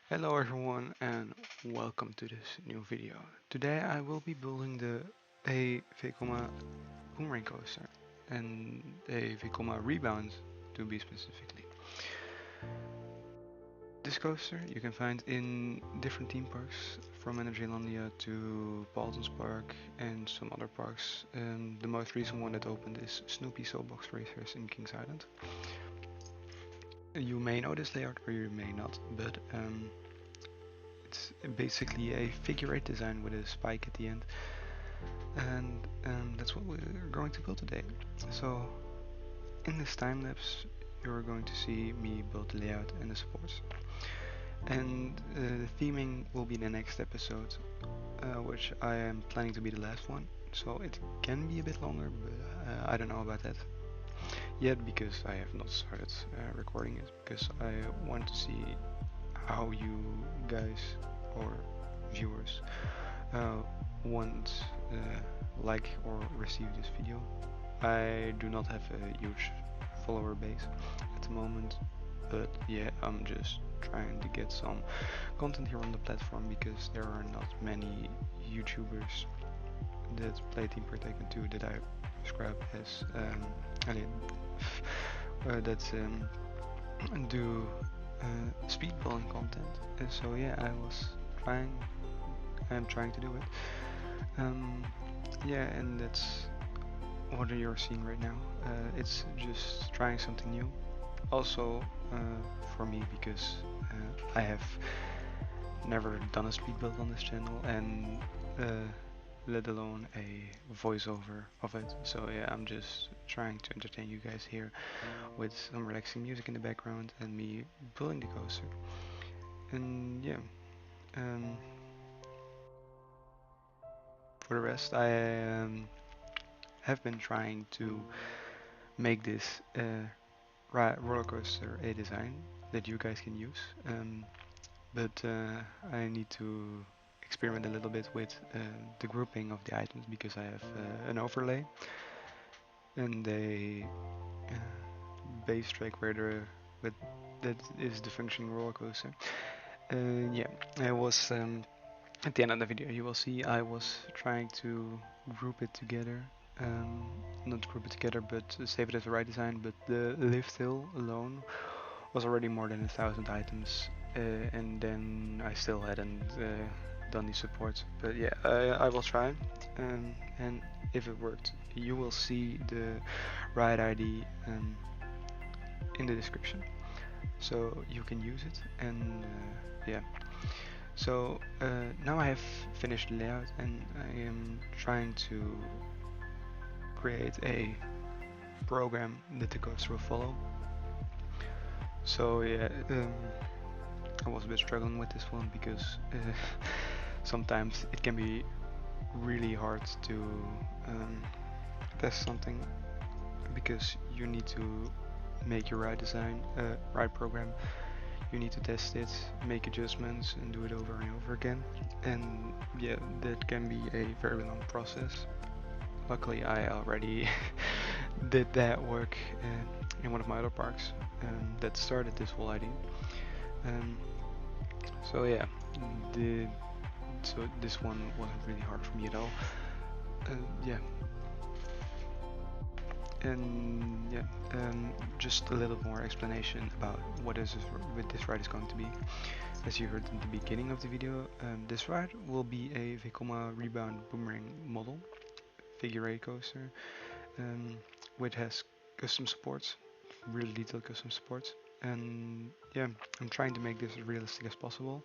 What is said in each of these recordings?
Hello everyone and welcome to this new video. Today I will be building a Vekoma Boomerang coaster and a Vekoma rebound to be specifically. This coaster you can find in different theme parks from Energylandia to Paultons Park and some other parks. The most recent one that opened is Snoopy Soapbox Racers in Kings Island. You may know this layout or you may not, but it's basically a figure eight design with a spike at the end, and that's what we're going to build today. So in this time lapse, you're going to see me build the layout and the supports, and the theming will be in the next episode, which I am planning to be the last one. So it can be a bit longer, but I don't know about that yet because I have not started recording it because I want to see how you guys or viewers uh, want like or receive this video. I do not have a huge follower base at the moment, but yeah, I'm just trying to get some content here on the platform because there are not many YouTubers that play Team Park Tycoon 2 that I subscribe as that do speed building content. So yeah, I'm trying to do it. Um, yeah, and that's what you're seeing right now. It's just trying something new. Also, for me because I have never done a speed build on this channel, and let alone a voiceover of it. So yeah, I'm just trying to entertain you guys here with some relaxing music in the background and me building the coaster. And yeah, um, for the rest, I have been trying to make this roller coaster a design that you guys can use. But I need to experiment a little bit with the grouping of the items because I have an overlay and a base track with that is the functioning roller coaster. Yeah, I was at the end of the video. You will see I was trying to group it together. Not group it together, but save it as a right design. But the lift hill alone was already more than 1,000 items, and then I still hadn't done the support. But yeah, I will try, and if it worked, you will see the ride ID in the description, so you can use it. And yeah, so now I have finished the layout, and I am trying to create a program that the coaster will follow. So yeah, I was a bit struggling with this one because sometimes it can be really hard to test something because you need to make your ride design, ride program. You need to test it, make adjustments, and do it over and over again. And yeah, that can be a very long process. Luckily, I already did that work in one of my other parks that started this whole idea. Um, so yeah, the so this one wasn't really hard for me at all. Yeah, and yeah, just a little more explanation about what this ride is going to be. As you heard in the beginning of the video, this ride will be a Vekoma Rebound Boomerang model figure eight coaster, which has custom supports, really detailed custom supports. And yeah, I'm trying to make this as realistic as possible.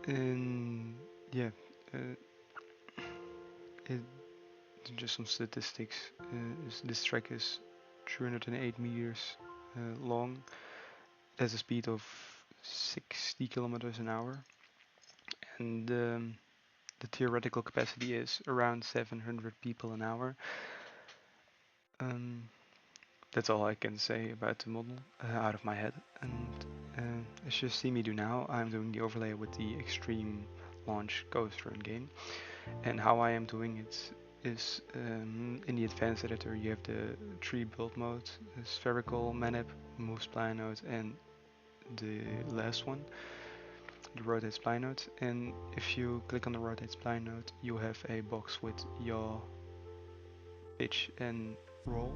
And yeah, uh, it, just some statistics. This track is 308 meters long. It has a speed of 60 kilometers an hour, and the theoretical capacity is around 700 people an hour. Um, that's all I can say about the model out of my head. And as you see me do now, I'm doing the overlay with the extreme launch coaster in game. And how I am doing it is in the advanced editor you have the 3 build mode: spherical, manip, move spline node, and the last one, the rotate spline node. And if you click on the rotate spline node, you have a box with yaw, pitch, and roll.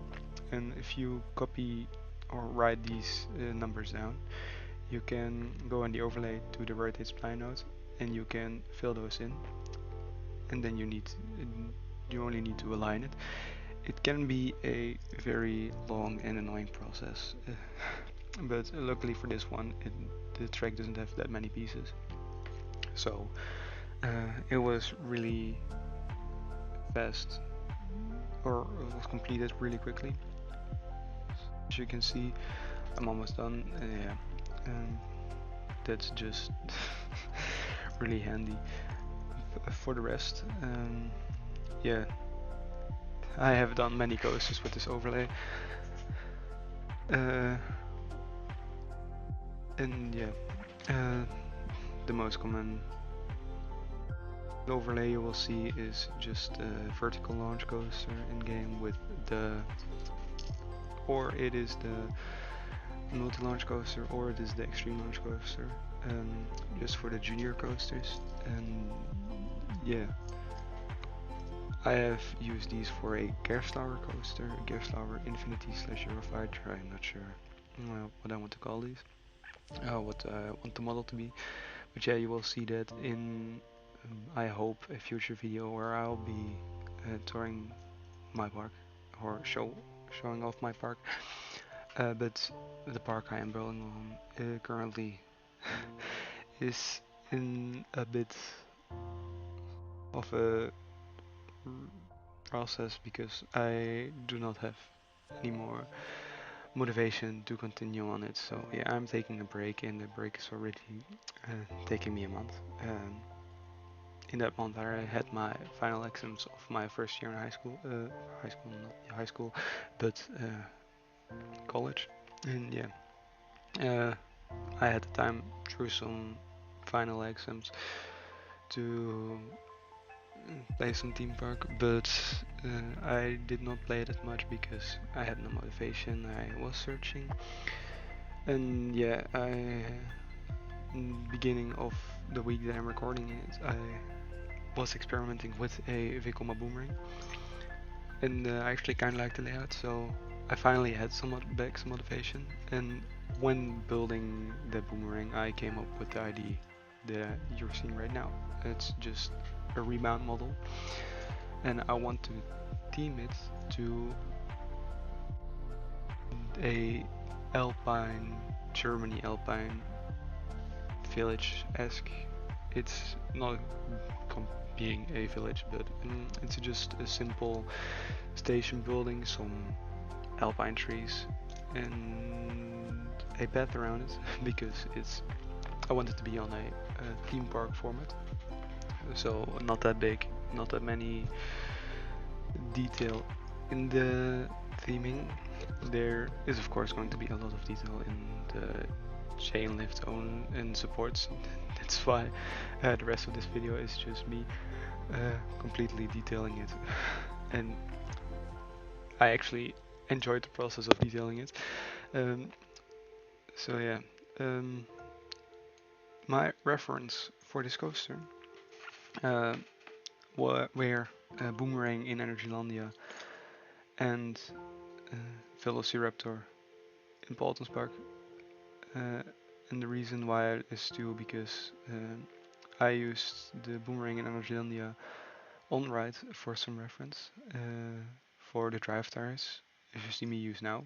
And if you copy or write these numbers down, you can go on the overlay to the rotate spline node, and you can fill those in. And then you only need to align it. It can be a very long and annoying process, but luckily for this one, the track doesn't have that many pieces, so it was really fast, or it was completed really quickly. As you can see, I'm almost done. Yeah, that's just really handy. For the rest, yeah, I have done many coasters with this overlay. And yeah, the most common overlay you will see is just a vertical launch coaster in game with or it is the multi-launch coaster, or it is the extreme launch coaster, just for the junior coasters. And yeah, I have used these for a Gerslauer coaster, a Gerslauer Infinity / Eurofighter. I'm not sure what I want to call these, what I want the model to be. But yeah, you will see that in, I hope, a future video where I'll be touring my park, or showing off my park. But the park I am building on currently is in a bit of a process, because I do not have any more motivation to continue on it. So yeah, I'm taking a break, and the break is already taking me a month. In that month, I had my final exams of my first year in high school. Not high school, but college. And yeah, I had the time through some final exams to play some theme park, but I did not play it that much because I had no motivation. I was searching, and yeah, in the beginning of the week that I'm recording it, I was experimenting with a Vekoma Boomerang, and I actually kind of liked the layout, so I finally had some motivation. And when building the Boomerang, I came up with the idea that you're seeing right now. It's just a rebound model, and I want to theme it to a Germany alpine village-esque. It's not being a village, but it's just a simple station building, some alpine trees, and a path around it, because I want it to be on a theme park format. So not that big, not that many detail in the theming. There is of course going to be a lot of detail in the chain lift and supports. That's why the rest of this video is just me completely detailing it. And I actually enjoyed the process of detailing it. So yeah, my reference for this coaster were Boomerang in Energylandia and Velociraptor in Paultons Park. And the reason why is too because I used the Boomerang in Energylandia on ride for some reference for the drive tires, if you see me use now,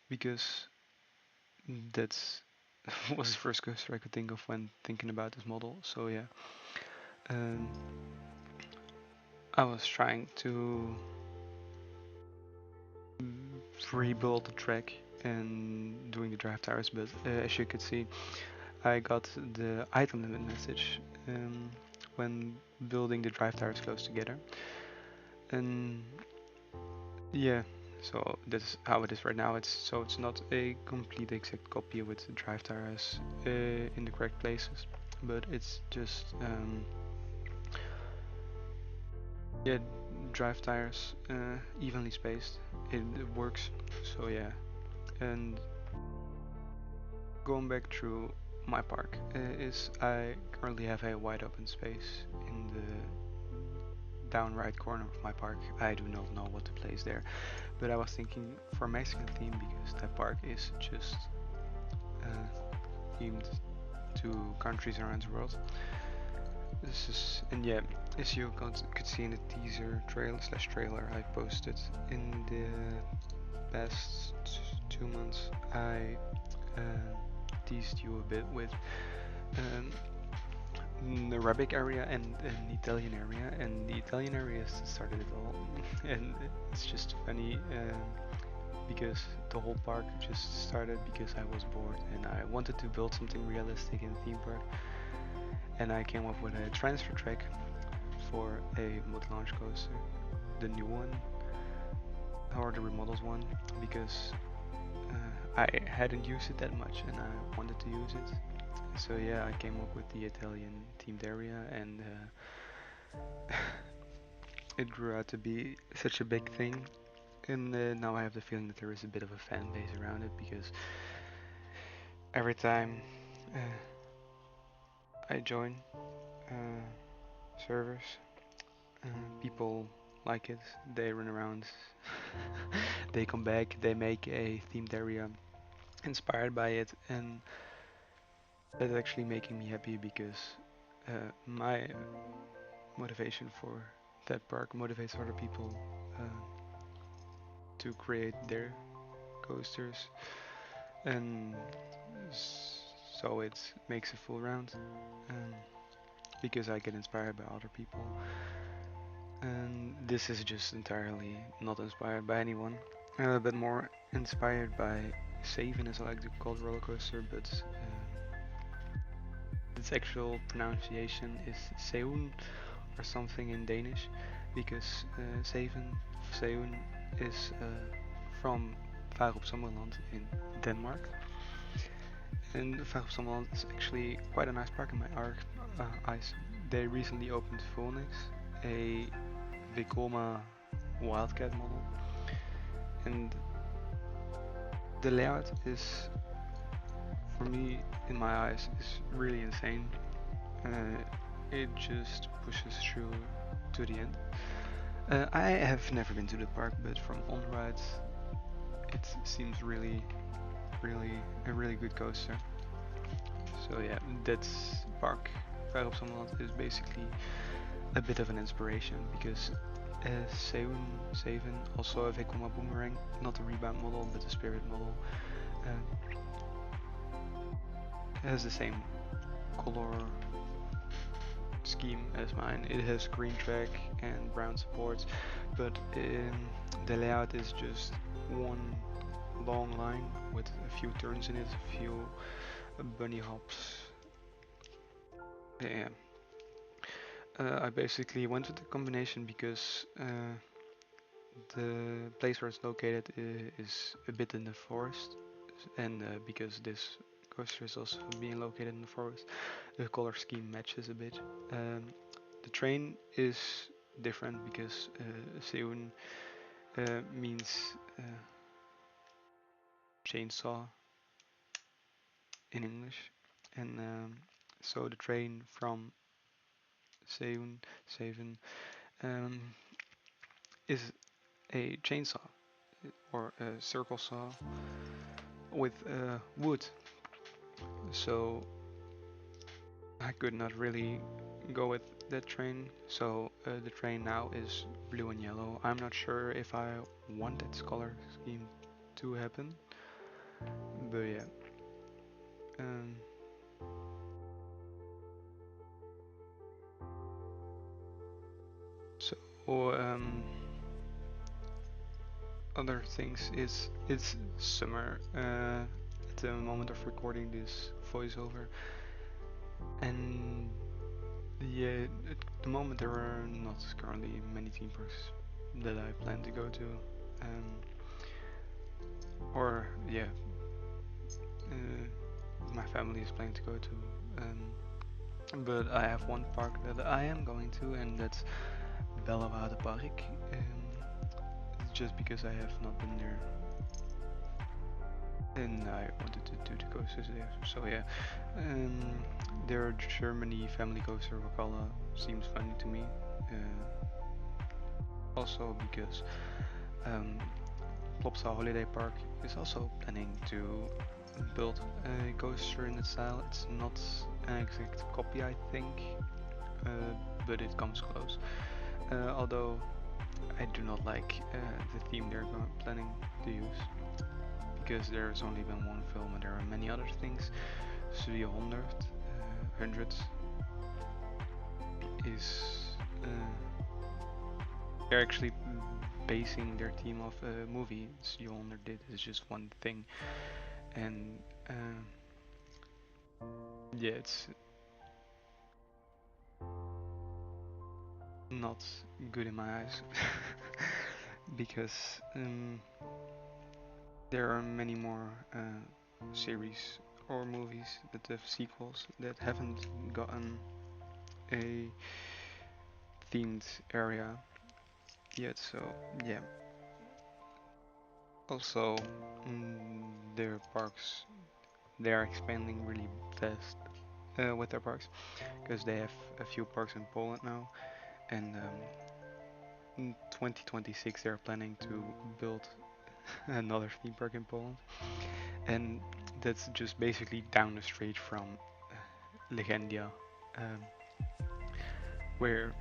because that's was the first coaster I could think of when thinking about this model. So yeah, I was trying to rebuild the track and doing the drive tires, but as you could see, I got the item limit message when building the drive tires close together. And yeah, so that's how it is right now. It's not a complete exact copy with the drive tires in the correct places, but it's just yeah, drive tires evenly spaced. It works. So yeah, and going back through my park, is I currently have a wide open space in the down right corner of my park. I do not know what to place there, but I was thinking for Mexican theme because that park is just themed to countries around the world. This is, and yeah, as you could see in the teaser trailer I posted in the past 2 months, I teased you a bit with the Arabic area and an Italian area, and the Italian area started it all. And it's just funny because the whole park just started because I was bored and I wanted to build something realistic in the theme park, and I came up with a transfer track for a multi-launch coaster, the new one or the remodeled one, because I hadn't used it that much and I wanted to use it. So yeah, I came up with the Italian themed area, and it grew out to be such a big thing. And now I have the feeling that there is a bit of a fan base around it, because every time I join servers, people like it, they run around, they come back, they make a themed area inspired by it, and that's actually making me happy because my motivation for that park motivates other people to create their coasters, and so it makes a full round, because I get inspired by other people, and this is just entirely not inspired by anyone, but more inspired by Savin, as I like to call the roller coaster, but its actual pronunciation is Seun or something in Danish, because Seun is from Far op Sommerland in Denmark. And Far op Sommerland is actually quite a nice park in my eyes. They recently opened Phoenix, a Vekoma Wildcat model, and the layout is, for me, in my eyes, is really insane. It just pushes through to the end. I have never been to the park, but from on rides, it seems a really good coaster. So yeah, that's park. Far op Sommerland is basically a bit of an inspiration, because Savin, also a Vekoma Boomerang, not a rebound model but a spirit model, has the same color scheme as mine. It has green track and brown supports, but the layout is just one long line with a few turns in it, a few bunny hops. Yeah. I basically went with the combination because the place where it's located is a bit in the forest, and because this coaster is also being located in the forest, the color scheme matches a bit. The train is different because Seun means chainsaw in English, and so the train from Seven, is a chainsaw or a circle saw with wood. So I could not really go with that train. So the train now is blue and yellow. I'm not sure if I want that color scheme to happen, but yeah. Um, so other things is it's summer at the moment of recording this voiceover, and yeah, at the moment there are not currently many theme parks that I plan to go to, or yeah, my family is planning to go to, but I have one park that I am going to, and that's Bellewaerde Park, just because I have not been there. and I wanted to do the coasters there. So yeah, um, their Germany family coaster Vekoma seems funny to me. Also because um, Plopsa Holiday Park is also planning to build a coaster in its style. It's not an exact copy, I think, but it comes close. Although I do not like the theme they're planning to use, because there's only been one film and there are many other things. Studio 100 is they're actually basing their theme off a movie. Studio 100 did is just one thing, and yeah, it's not good in my eyes because there are many more series or movies that have sequels that haven't gotten a themed area yet. So yeah. Also, their parks, they are expanding really fast with their parks, because they have a few parks in Poland now, and in 2026 they're planning to build another theme park in Poland, and that's just basically down the street from Legendia, um, where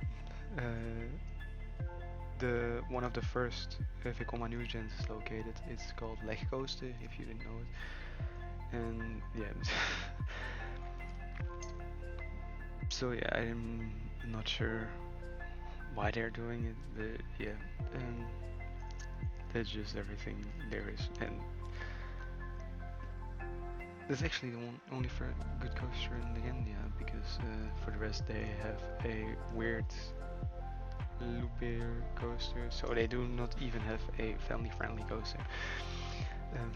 the one of the first Vekoma new gens is located. It's called Legcoaster, if you didn't know it, and yeah. So yeah, I'm not sure why they're doing it, but yeah, that's just everything there is, and that's actually the only for good coaster in Legendia, because for the rest they have a weird looper coaster, so they do not even have a family-friendly coaster. Um,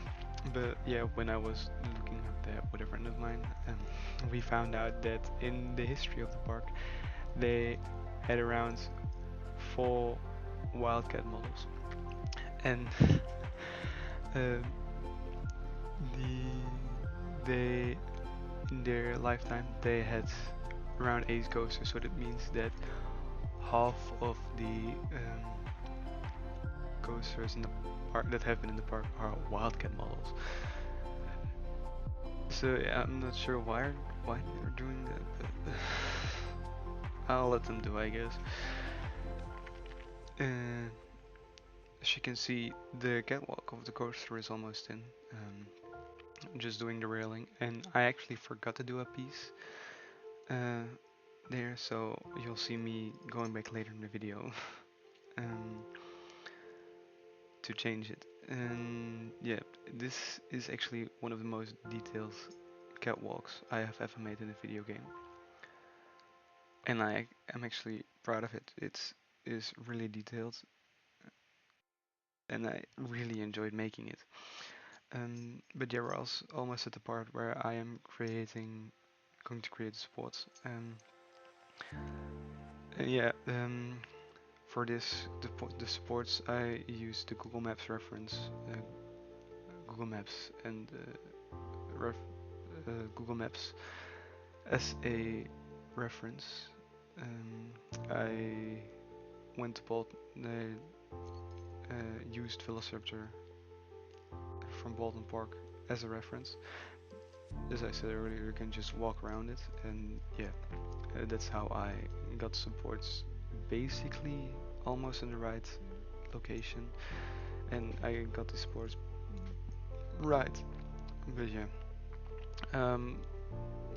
but yeah, when I was looking at that with a friend of mine, we found out that in the history of the park, they had around 4 Wildcat models, and um, the they in their lifetime they had around 8 coasters, so that means that half of the coasters in the park that have been in the park are Wildcat models. So yeah, I'm not sure why they're doing that, but I'll let them do, I guess. As you can see, the catwalk of the coaster is almost in. Just doing the railing, and I actually forgot to do a piece uh, there, so you'll see me going back later in the video um, to change it. And yeah, this is actually one of the most detailed catwalks I have ever made in a video game, and I am actually proud of it. It is really detailed, and I really enjoyed making it. But yeah, we're also almost at the part where I am going to create supports. Yeah, for this, the supports, I use the Google Maps reference, Google Maps and ref, Google Maps as a reference. I went to used Velociraptor from Paultons Park as a reference. As I said earlier, you can just walk around it, and yeah, that's how I got supports basically almost in the right location, and I got the supports right. But yeah,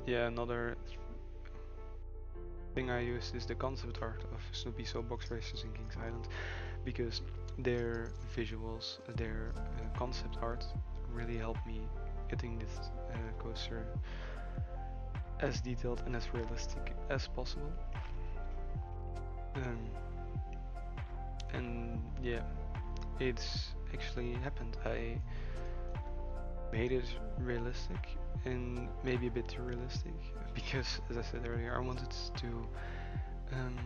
yeah, another thing I use is the concept art of Snoopy Soapbox Racers in Kings Island, because their visuals, their concept art really helped me getting this coaster as detailed and as realistic as possible. Um, and yeah, it's actually happened. I made it realistic, and maybe a bit too realistic, because as I said earlier, I wanted to um,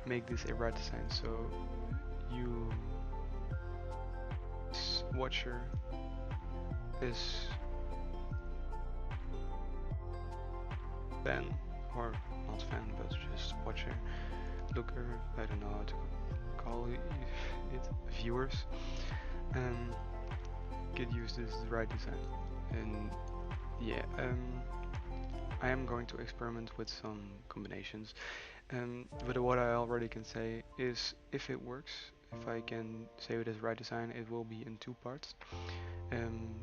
make this a right design, so you watcher is fan, or not fan, but just watcher, looker, I don't know how to call it, viewers, could use this right design. And yeah, I am going to experiment with some combinations, but what I already can say is if it works, if I can say it as right design, it will be in two parts,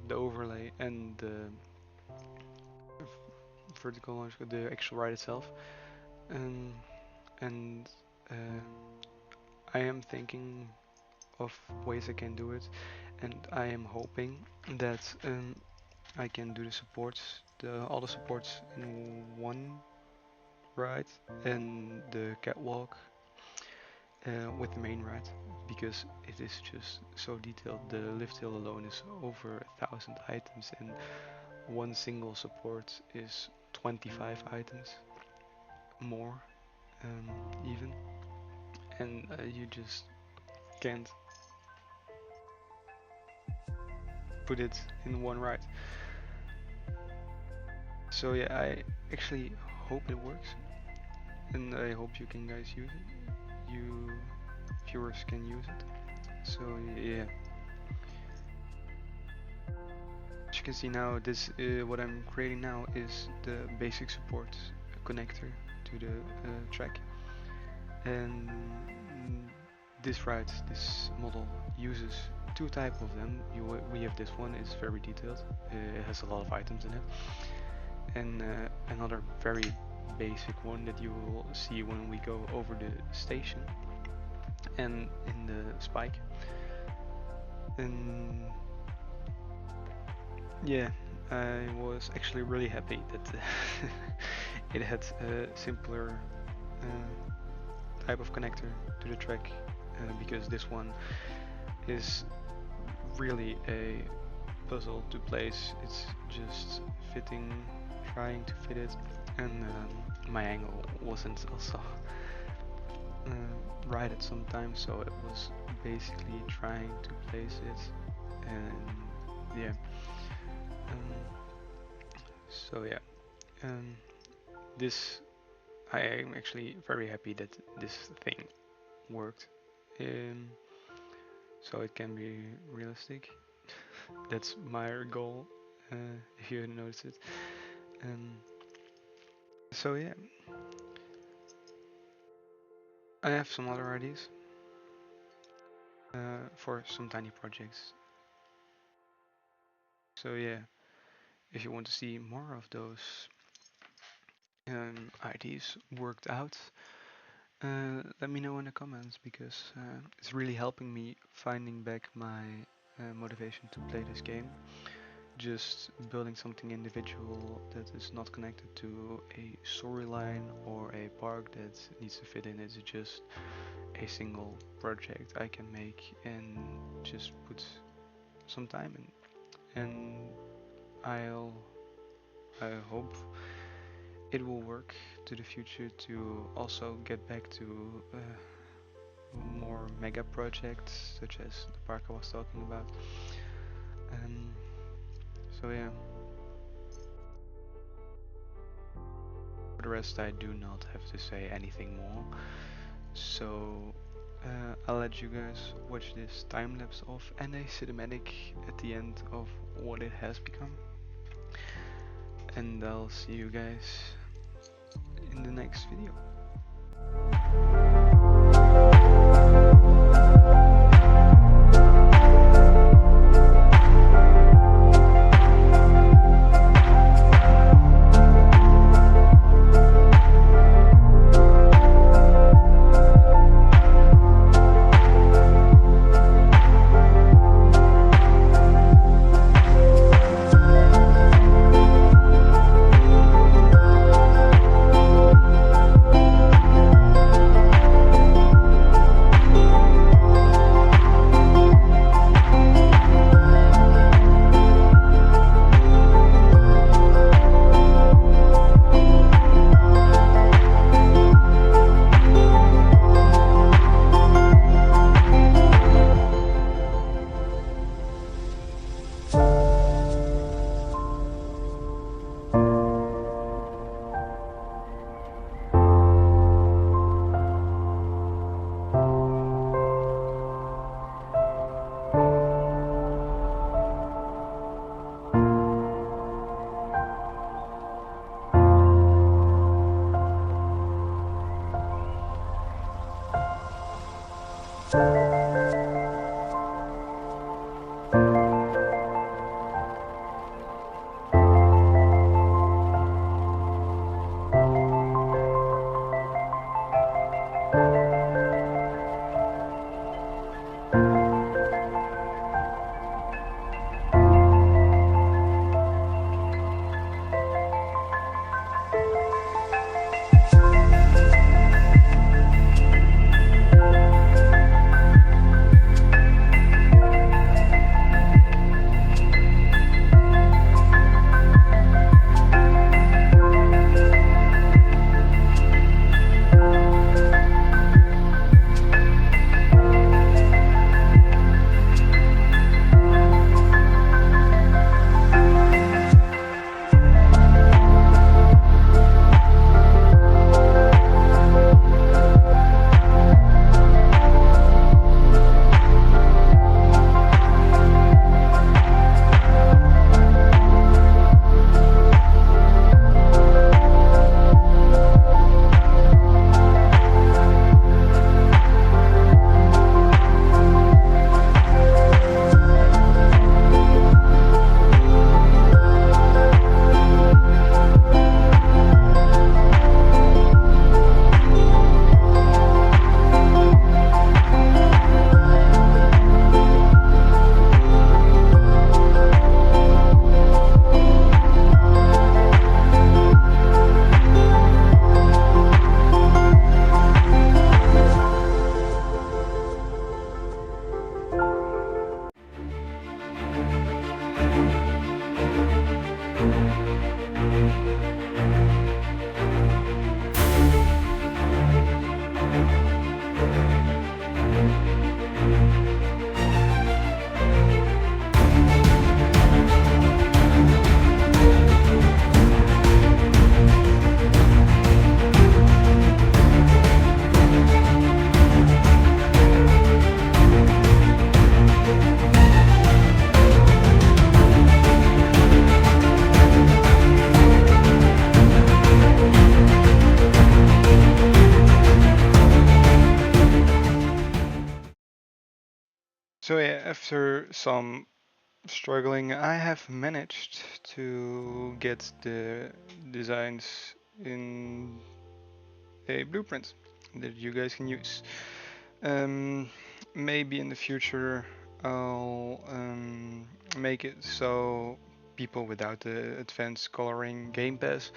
the overlay and the vertical launch, the actual ride itself, and I am thinking of ways I can do it, and I am hoping that I can do the supports, all the supports in one ride, and the catwalk with the main ride, because it is just so detailed. The lift hill alone is over 1,000 items, and one single support is 25 items more, even, and you just can't put it in one ride. So yeah, I actually hope it works, and I hope you can guys use it. You viewers can use it. So yeah, as you can see now, this what I'm creating now is the basic support connector to the track, and this ride, this model uses two types of them. We have this one, it's very detailed, it has a lot of items in it, and another very basic one that you will see when we go over the station and in the spike. And yeah, I was actually really happy that it had a simpler type of connector to the track, because this one is really a puzzle to place. It's just trying to fit it, and my angle wasn't also right at some time, so it was basically trying to place it, and yeah. So yeah, this, I am actually very happy that this thing worked, so it can be realistic. That's my goal, if you notice it. So yeah, I have some other ideas for some tiny projects. So yeah, if you want to see more of those ideas worked out, let me know in the comments, because it's really helping me finding back my motivation to play this game. Just building something individual that is not connected to a storyline or a park that needs to fit in. It's just a single project I can make and just put some time in, and I hope it will work to the future to also get back to more mega projects such as the park I was talking about. So yeah, for the rest I do not have to say anything more, so I'll let you guys watch this time lapse of and a cinematic at the end of what it has become, and I'll see you guys in the next video. So yeah, after some struggling, I have managed to get the designs in a blueprint that you guys can use. Um, Maybe in the future I'll make it so people without the advanced coloring game pass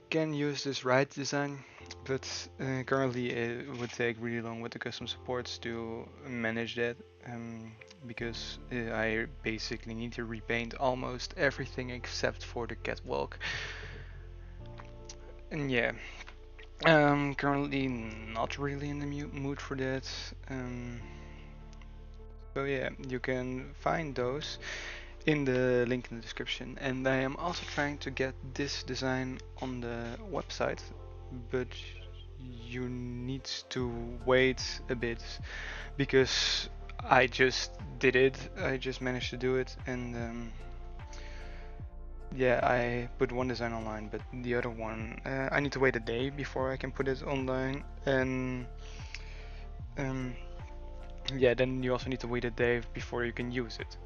can use this right design, but currently it would take really long with the custom supports to manage that, because I basically need to repaint almost everything except for the catwalk. And yeah, currently not really in the mood for that. So yeah, you can find those in the link in the description. And I am also trying to get this design on the website, but you need to wait a bit because I just did it. I just managed to do it, and yeah, I put one design online, but the other one I need to wait a day before I can put it online, and um, yeah, then you also need to wait a day before you can use it.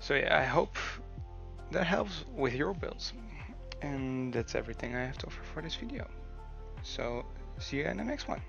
So yeah, I hope that helps with your builds. And that's everything I have to offer for this video. So see you in the next one.